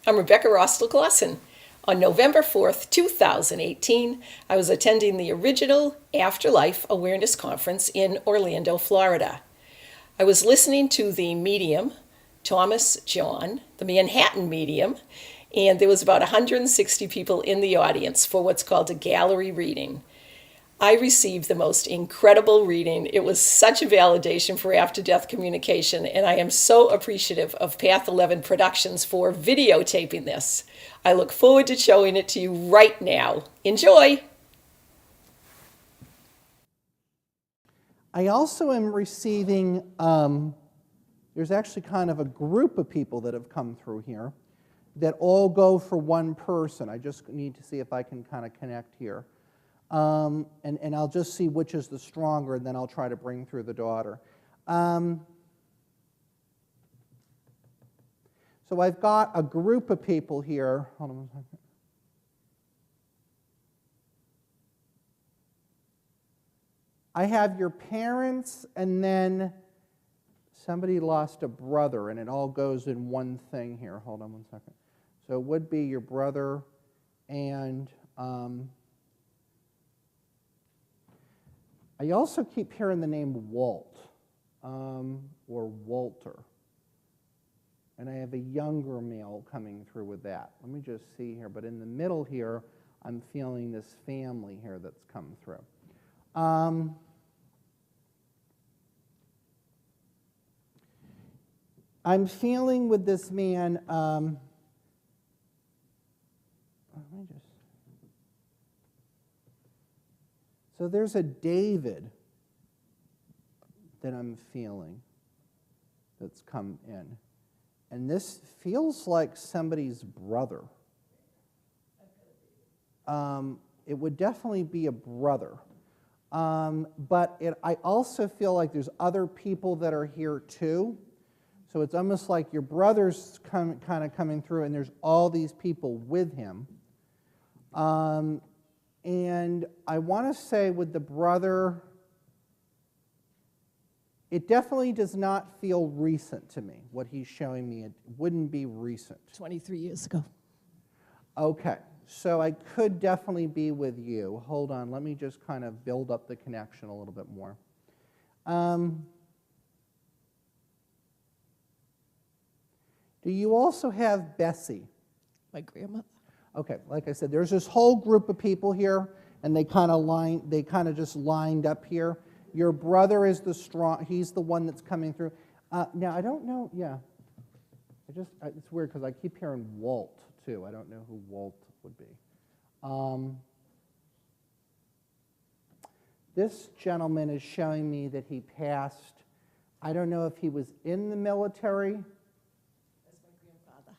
I'm Rebecca Austill-Clausen. On November 4th, 2018, I was attending the original Afterlife Awareness Conference in Orlando, Florida. I was listening to the medium, Thomas John, the Manhattan medium, and there was about 160 people in the audience for what's called a gallery reading. I received the most incredible reading. It was such a validation for after-death communication, and I am so appreciative of Path 11 Productions for videotaping this. I look forward to showing it to you right now. Enjoy! I also am receiving, there's actually kind of a group of people that have come through here that all go for one person. I just need to see if I can kind of connect here. And I'll just see which is the stronger, and then I'll try to bring through the daughter. So I've got a group of people here. Hold on one second. I have your parents, and then somebody lost a brother, and it all goes in one thing here. Hold on one second. So it would be your brother and... I also keep hearing the name Walt, or Walter. And I have a younger male coming through with that. Let me just see here. But in the middle here, I'm feeling this family here that's come through. I'm feeling with this man, let me just... So there's a David that I'm feeling that's come in. And this feels like somebody's brother. It would definitely be a brother. But I also feel like there's other people that are here too. So it's almost like your brother's kind of coming through, and there's all these people with him. And I want to say with the brother, it definitely does not feel recent to me, what he's showing me. It wouldn't be recent. 23 years ago. Okay, so I could definitely be with you. Hold on, let me just kind of build up the connection a little bit more. Do you also have Bessie? My grandmother. Okay, like I said, there's this whole group of people here, and they kind of just lined up here. Your brother is the strong, he's the one that's coming through. Now, I don't know, yeah. It's weird because I keep hearing Walt, too. I don't know who Walt would be. This gentleman is showing me that he passed. I don't know if he was in the military. That's my grandfather.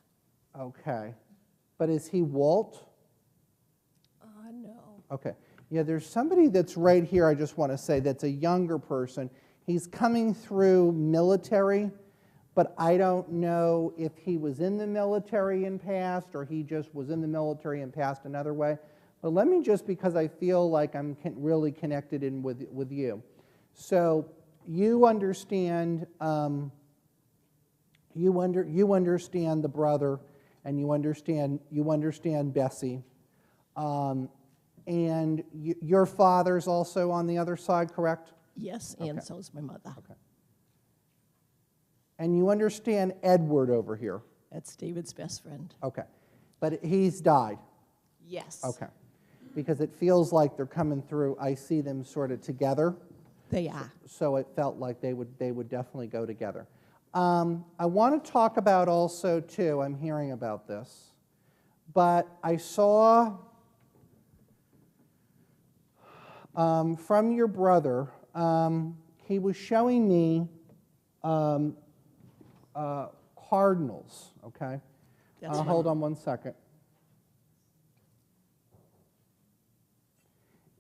Okay. But is he Walt? No. Okay. Yeah, there's somebody that's right here, I just want to say, that's a younger person. He's coming through military, but I don't know if he was in the military and passed, or he just was in the military and passed another way. But let me just, because I feel like I'm really connected in with you. So you understand, you understand the brother, and you understand Bessie. And your father's also on the other side, correct? Yes, Okay. and so is my mother. Okay. And you understand Edward over here? That's David's best friend. Okay. But he's died? Yes. Okay. Because it feels like they're coming through, I see them sort of together. They are. So it felt like they would definitely go together. I want to talk about also, too, I'm hearing about this, but I saw from your brother, he was showing me cardinals, okay? Hold on one second.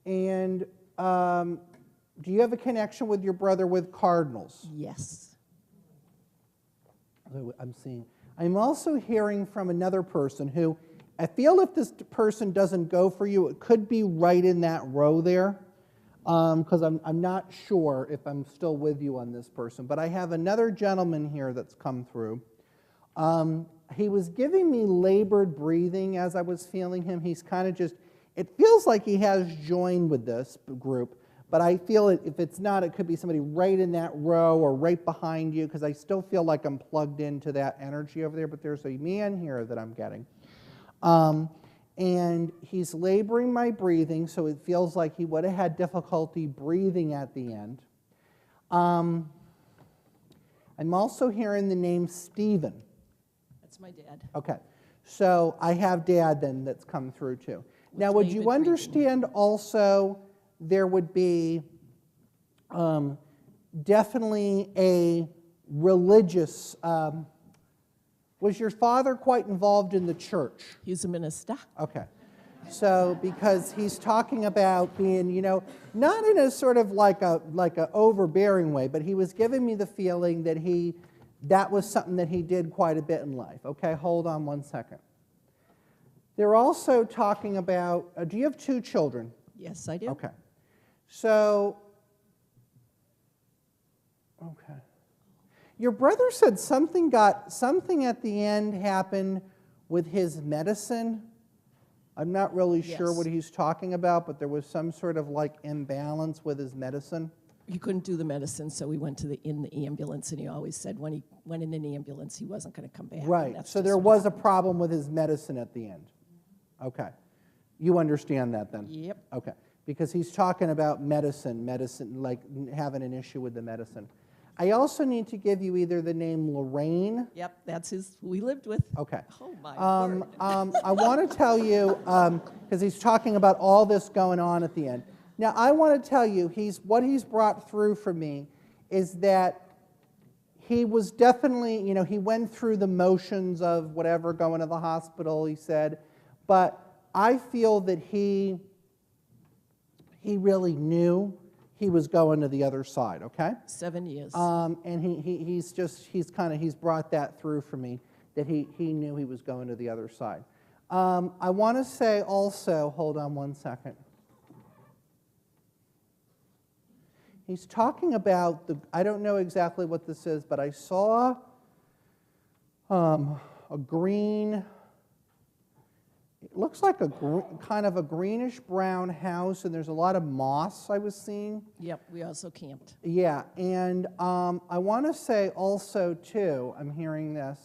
And do you have a connection with your brother with cardinals? Yes. I'm seeing. I'm also hearing from another person who, I feel if this person doesn't go for you, it could be right in that row there, because I'm not sure if I'm still with you on this person. But I have another gentleman here that's come through. he was giving me labored breathing as I was feeling him. He's kind of just, it feels like he has joined with this group, but I feel if it's not, it could be somebody right in that row or right behind you, because I still feel like I'm plugged into that energy over there, but there's a man here that I'm getting. And he's laboring my breathing, so it feels like he would have had difficulty breathing at the end. I'm also hearing the name Stephen. That's my dad. Okay, so I have Dad then that's come through too. Now, would you David understand also there would be definitely a religious, was your father quite involved in the church? He's a minister. Okay. So, because he's talking about being, not in a sort of like a overbearing way, but he was giving me the feeling that that was something that he did quite a bit in life. Okay, hold on one second. They're also talking about, do you have 2 children? Yes, I do. Okay. So, okay. Your brother said something at the end happened with his medicine. I'm not really sure Yes. what he's talking about, but there was some sort of like imbalance with his medicine. He couldn't do the medicine, so we went in the ambulance, and he always said when he went in an ambulance, he wasn't going to come back. and Right. that's So just there what was a happened. problem with his medicine at the end. Okay. You understand that then? Yep. Okay. Because he's talking about medicine, like having an issue with the medicine. I also need to give you either the name Lorraine. Yep, that's who we lived with. Okay. Oh, my word. I want to tell you, because he's talking about all this going on at the end. Now, I want to tell you, what he's brought through for me is that he was definitely, he went through the motions of whatever, going to the hospital, he said, but I feel that he really knew he was going to the other side, okay? 7 years. And he's brought that through for me, that he knew he was going to the other side. I want to say also, hold on one second. He's talking about I don't know exactly what this is, but I saw a green, it looks like kind of a greenish brown house, and there's a lot of moss I was seeing. Yep, we also camped. Yeah, and I want to say also, too, I'm hearing this.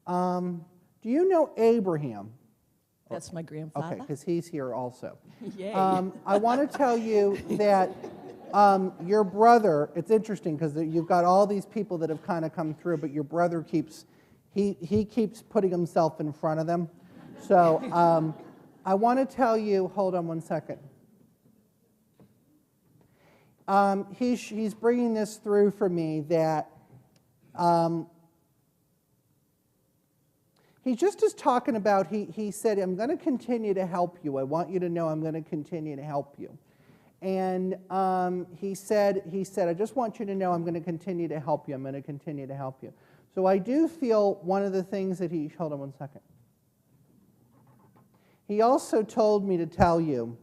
Do you know Abraham? That's my grandfather. Okay, because he's here also. Yay. I want to tell you that your brother, it's interesting because you've got all these people that have kind of come through, but your brother keeps putting himself in front of them. So I want to tell you, hold on one second. He's bringing this through for me that he just is talking about, he said, I'm going to continue to help you. I want you to know I'm going to continue to help you. And he said, I just want you to know I'm going to continue to help you. I'm going to continue to help you. So I do feel one of the things that hold on one second. He also told me to tell you,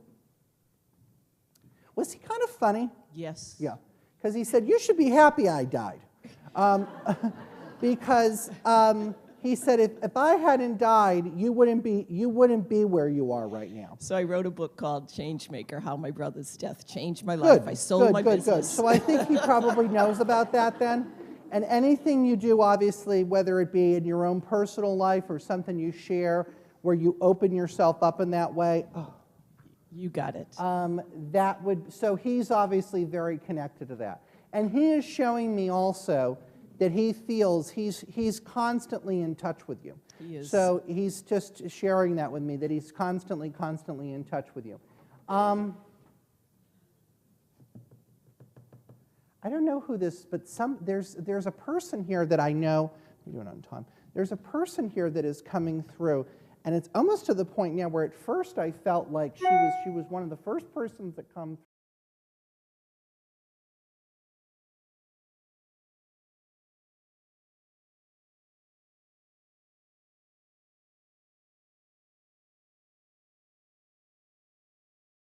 was he kind of funny? Yes. Yeah, because he said, you should be happy I died. Because he said, if I hadn't died, you wouldn't be where you are right now. So I wrote a book called Changemaker, How My Brother's Death Changed My Life. I sold my business. Good. So I think he probably knows about that then. And anything you do, obviously, whether it be in your own personal life or something you share where you open yourself up in that way, You got it. so he's obviously very connected to that. And he is showing me also that he feels he's constantly in touch with you. He is. So he's just sharing that with me, that he's constantly in touch with you. I don't know who this, but there's a person here that I know. We're doing it on time. There's a person here that is coming through, and it's almost to the point now where at first I felt like she was one of the first persons that come